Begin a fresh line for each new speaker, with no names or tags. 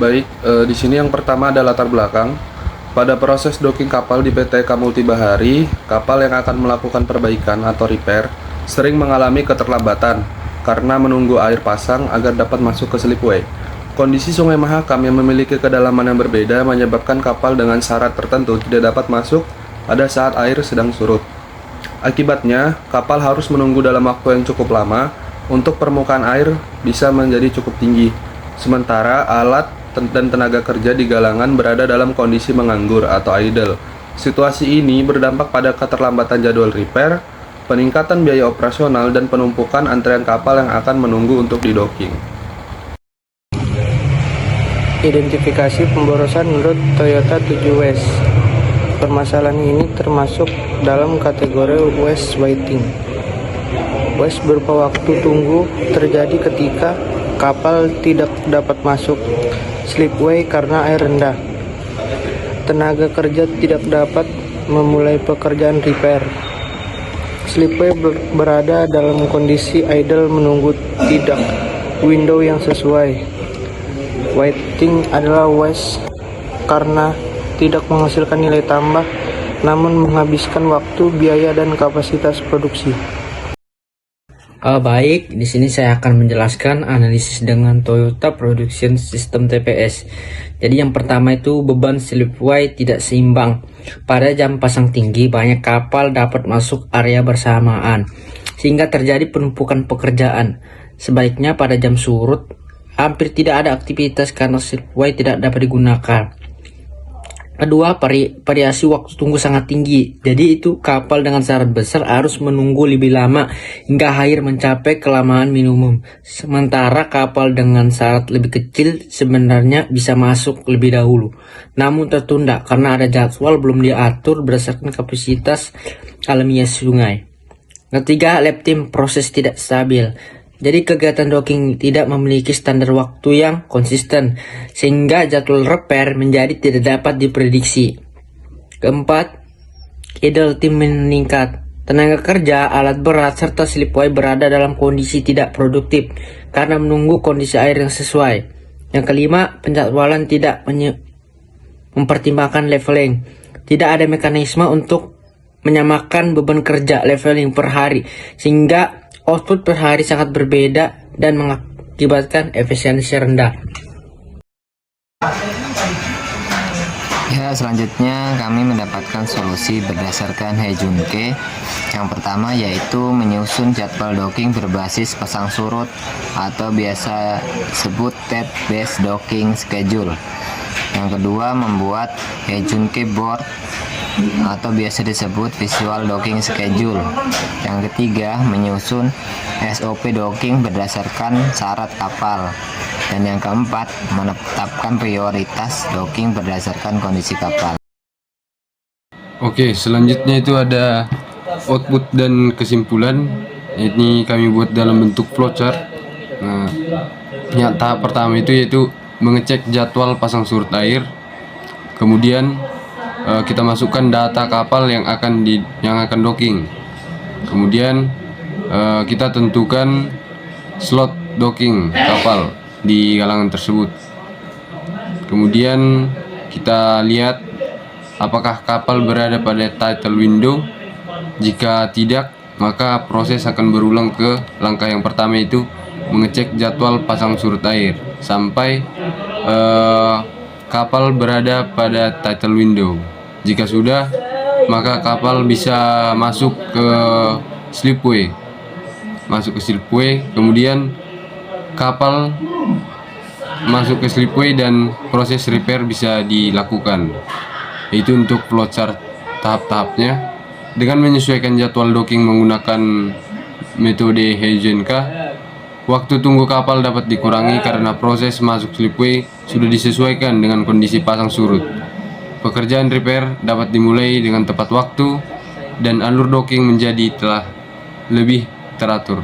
Baik, di sini yang pertama ada latar belakang. Pada proses docking kapal di PT Multi Bahari, kapal yang akan melakukan perbaikan atau repair sering mengalami keterlambatan karena menunggu air pasang agar dapat masuk ke slipway. Kondisi Sungai Mahakam yang memiliki kedalaman yang berbeda menyebabkan kapal dengan syarat tertentu tidak dapat masuk pada saat air sedang surut. Akibatnya, kapal harus menunggu dalam waktu yang cukup lama untuk permukaan air bisa menjadi cukup tinggi. Sementara alat dan tenaga kerja di galangan berada dalam kondisi menganggur atau idle. Situasi ini berdampak pada keterlambatan jadwal repair, peningkatan biaya operasional, dan penumpukan antrean kapal yang akan menunggu untuk didocking.
Identifikasi pemborosan menurut Toyota 7 West. Permasalahan ini termasuk dalam kategori West Waiting. West berupa waktu tunggu terjadi ketika kapal tidak dapat masuk slipway karena air rendah. Tenaga kerja tidak dapat memulai pekerjaan repair. Slipway berada dalam kondisi idle menunggu tidak window yang sesuai. Waiting adalah waste karena tidak menghasilkan nilai tambah namun menghabiskan waktu, biaya, dan kapasitas produksi.
Baik, di sini saya akan menjelaskan analisis dengan Toyota Production System TPS. Jadi yang pertama itu beban slipway tidak seimbang. Pada jam pasang tinggi banyak kapal dapat masuk area bersamaan sehingga terjadi penumpukan pekerjaan. Sebaiknya pada jam surut hampir tidak ada aktivitas karena slipway tidak dapat digunakan. Kedua, variasi waktu tunggu sangat tinggi. Jadi itu kapal dengan syarat besar harus menunggu lebih lama hingga air mencapai kelamaan minimum. Sementara kapal dengan syarat lebih kecil sebenarnya bisa masuk lebih dahulu, namun tertunda karena ada jadwal belum diatur berdasarkan kapasitas alamiah sungai. Ketiga, lap time proses tidak stabil. Jadi kegiatan docking tidak memiliki standar waktu yang konsisten, sehingga jadwal repair menjadi tidak dapat diprediksi. Keempat, idle time meningkat. Tenaga kerja, alat berat, serta slipway berada dalam kondisi tidak produktif karena menunggu kondisi air yang sesuai. Yang kelima, penjadwalan tidak mempertimbangkan leveling. Tidak ada mekanisme untuk menyamakan beban kerja leveling per hari, sehingga output per hari sangat berbeda dan mengakibatkan efisiensi rendah.
Ya, selanjutnya kami mendapatkan solusi berdasarkan Hejunke. Yang pertama yaitu menyusun jadwal docking berbasis pasang surut atau biasa disebut tab based docking schedule. Yang kedua, membuat Hejunke board atau biasa disebut visual docking schedule. Yang ketiga, menyusun SOP docking berdasarkan syarat kapal. Dan yang keempat, menetapkan prioritas docking berdasarkan kondisi kapal.
Oke, selanjutnya itu ada output dan kesimpulan. Ini kami buat dalam bentuk flowchart. Nah, tahap pertama itu yaitu mengecek jadwal pasang surut air. Kemudian kita masukkan data kapal yang akan docking. Kemudian kita tentukan slot docking kapal di galangan tersebut. Kemudian kita lihat apakah kapal berada pada tidal window. Jika tidak, maka proses akan berulang ke langkah yang pertama, yaitu mengecek jadwal pasang surut air sampai kapal berada pada tidal window. Jika sudah, maka kapal bisa masuk ke slipway. Kemudian kapal masuk ke slipway dan proses repair bisa dilakukan. Itu untuk flowchart tahap-tahapnya. Dengan menyesuaikan jadwal docking menggunakan metode Heisenka, waktu tunggu kapal dapat dikurangi karena proses masuk slipway sudah disesuaikan dengan kondisi pasang surut. Pekerjaan repair dapat dimulai dengan tepat waktu dan alur docking menjadi telah lebih teratur.